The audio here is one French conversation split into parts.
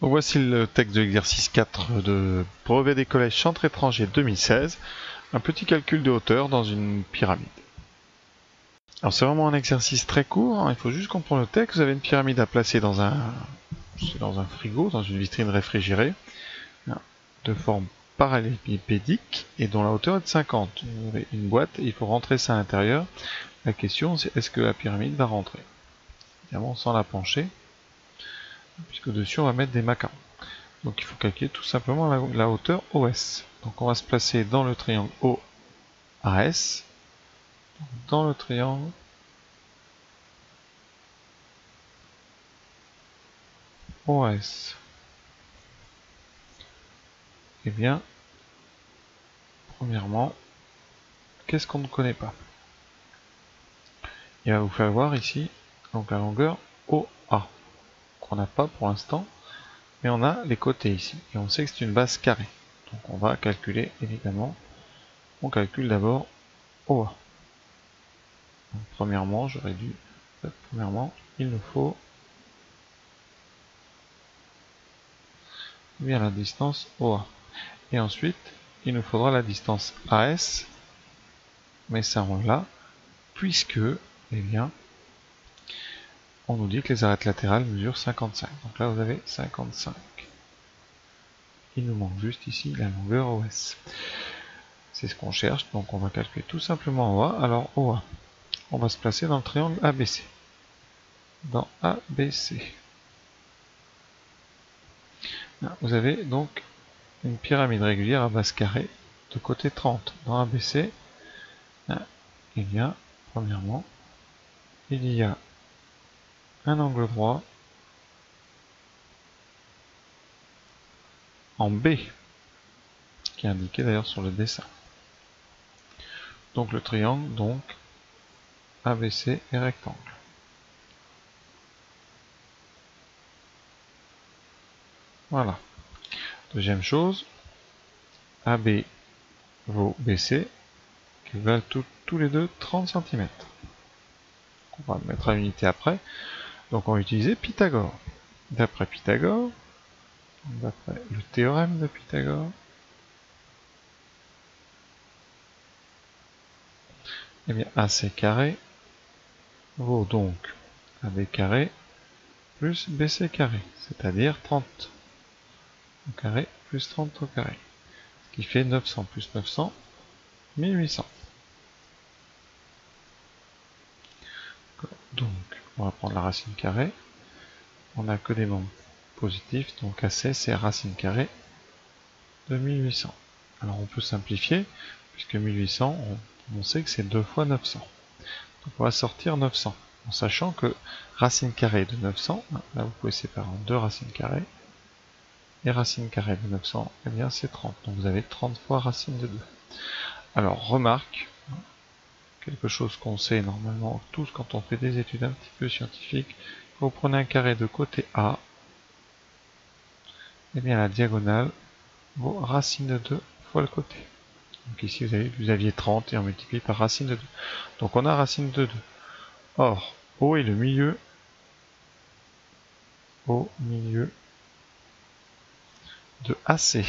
Voici le texte de l'exercice 4 de brevet des collèges Centre étranger 2016, un petit calcul de hauteur dans une pyramide. Alors c'est vraiment un exercice très court, hein, il faut juste comprendre le texte. Vous avez une pyramide à placer dans un frigo, dans une vitrine réfrigérée, de forme parallélépédique et dont la hauteur est de 50. Vous avez une boîte et il faut rentrer ça à l'intérieur. La question c'est est-ce que la pyramide va rentrer? Évidemment sans la pencher, puisque dessus on va mettre des macarons. Donc il faut calculer tout simplement la hauteur OS. Donc on va se placer dans le triangle OAS, dans le triangle OAS. Eh bien, premièrement, qu'est-ce qu'on ne connaît pas? Il va vous faire voir ici donc la longueur OA, qu'on n'a pas pour l'instant, mais on a les côtés ici, et on sait que c'est une base carrée. Donc on va calculer évidemment, on calcule d'abord OA. Donc, premièrement, il nous faut bien la distance OA. Et ensuite, il nous faudra la distance AS, mais ça on l'a, puisque, eh bien, on nous dit que les arêtes latérales mesurent 55. Donc là, vous avez 55. Il nous manque juste ici la longueur OS. C'est ce qu'on cherche, donc on va calculer tout simplement OA. Alors OA, on va se placer dans le triangle ABC. Dans ABC. Là, vous avez donc une pyramide régulière à base carrée de côté 30. Dans ABC, là, il y a, premièrement, il y a un angle droit en B, qui est indiqué d'ailleurs sur le dessin. Donc le triangle, donc, ABC est rectangle. Voilà. Deuxième chose, AB vaut BC, qui valent tous les deux 30 cm. On va le mettre à l'unité après. Donc on va utiliser Pythagore. D'après Pythagore, d'après le théorème de Pythagore, eh bien AC carré vaut donc AB carré plus BC carré, c'est-à-dire 30 au carré plus 30 au carré, ce qui fait 900 plus 900, 1800. Donc, on va prendre la racine carrée. On n'a que des nombres positifs, donc AC c'est racine carrée de 1800. Alors on peut simplifier, puisque 1800, on sait que c'est 2 fois 900. Donc on va sortir 900, en sachant que racine carrée de 900, là vous pouvez séparer en deux racines carrées, et racine carrée de 900, eh bien c'est 30. Donc vous avez 30 fois racine de 2. Alors remarque, quelque chose qu'on sait normalement tous quand on fait des études un petit peu scientifiques, vous prenez un carré de côté A, et bien la diagonale vaut racine de 2 fois le côté. Donc ici vous aviez 30 et on multiplie par racine de 2. Donc on a racine de 2. Or, O est le milieu, au milieu de AC,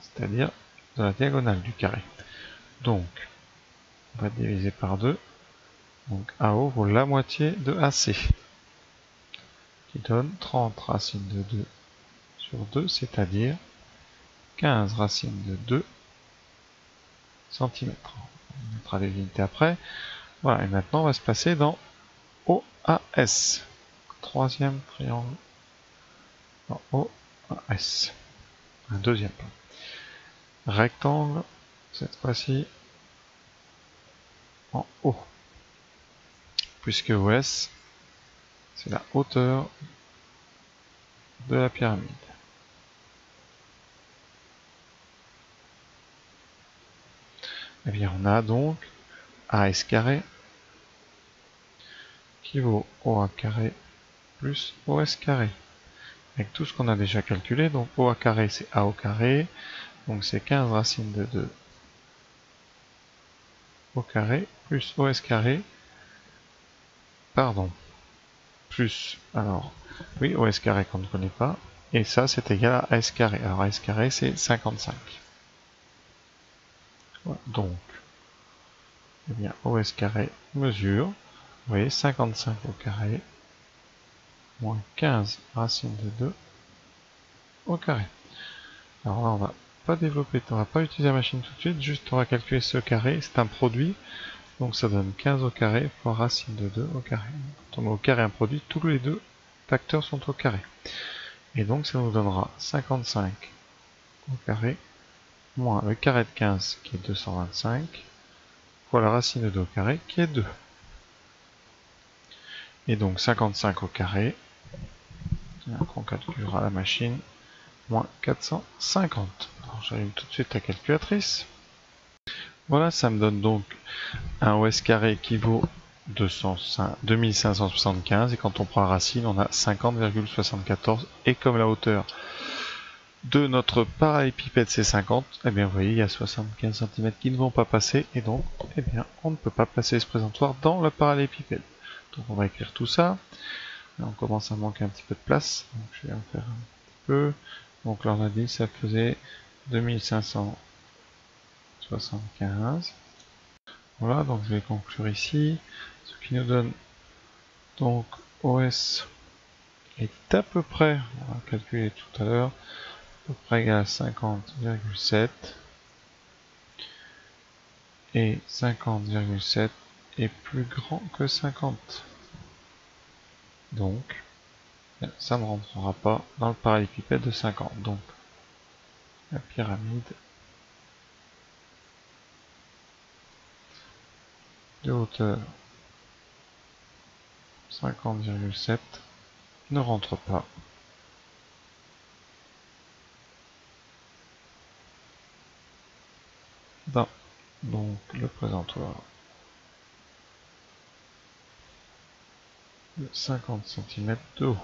c'est-à-dire de la diagonale du carré. Donc, on va diviser par 2. Donc AO vaut la moitié de AC, qui donne 30 racines de 2 sur 2, c'est-à-dire 15 racines de 2 cm. On mettra les unités après. Voilà, et maintenant on va se placer dans OAS. Troisième triangle dans OAS. Un deuxième plan. Rectangle, cette fois-ci en haut. Puisque OS, c'est la hauteur de la pyramide. Eh bien, on a donc AS carré qui vaut OA carré plus OS carré. Avec tout ce qu'on a déjà calculé, donc OA carré c'est A au carré, donc c'est 15 racines de 2 au carré plus OS carré, pardon, plus, alors, oui, OS carré qu'on ne connaît pas, et ça c'est égal à S carré. Alors S carré c'est 55. Voilà. Donc, eh bien, OS carré mesure, vous voyez, 55 au carré, moins 15 racine de 2 au carré. Alors là, on va pas développer, on va pas utiliser la machine tout de suite, juste on va calculer ce carré, c'est un produit, donc ça donne 15 au carré fois racine de 2 au carré. Quand on met au carré un produit, tous les deux facteurs sont au carré. Et donc ça nous donnera 55 au carré, moins le carré de 15 qui est 225, fois la racine de 2 au carré qui est 2. Et donc 55 au carré, on calculera à la machine, moins 450. J'allume tout de suite la calculatrice. Voilà, ça me donne donc un OS carré qui vaut 2575, et quand on prend la racine, on a 50,74, et comme la hauteur de notre parallélépipède c'est 50, eh bien vous voyez, il y a 75 cm qui ne vont pas passer, et donc eh bien, on ne peut pas placer ce présentoir dans le parallélépipède. Donc on va écrire tout ça. Là, on commence à manquer un petit peu de place, donc je vais en faire un petit peu. Donc là on a dit ça faisait 2575. Voilà, donc je vais conclure ici, ce qui nous donne donc OS est à peu près, on va calculer tout à l'heure, à peu près égal à 50,7, et 50,7 est plus grand que 50. Donc, ça ne rentrera pas dans le parallélépipède de 50. Donc, la pyramide de hauteur 50,7 ne rentre pas dans donc le présentoir de 50 cm de haut.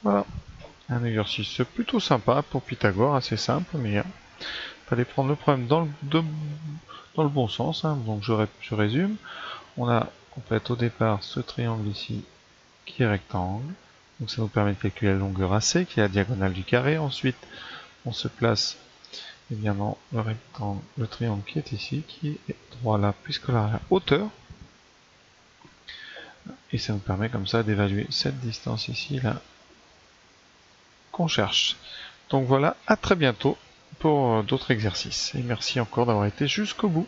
Voilà, un exercice plutôt sympa pour Pythagore, assez simple, mais il fallait prendre le problème dans le bon sens. Hein. Donc je résume, on a en fait au départ ce triangle ici qui est rectangle, donc ça nous permet de calculer la longueur AC qui est la diagonale du carré. Ensuite on se place eh bien, dans le rectangle, le triangle qui est ici, qui est droit là, puisque là la hauteur, et ça nous permet comme ça d'évaluer cette distance ici là qu'on cherche. Donc voilà, à très bientôt pour d'autres exercices, et merci encore d'avoir été jusqu'au bout.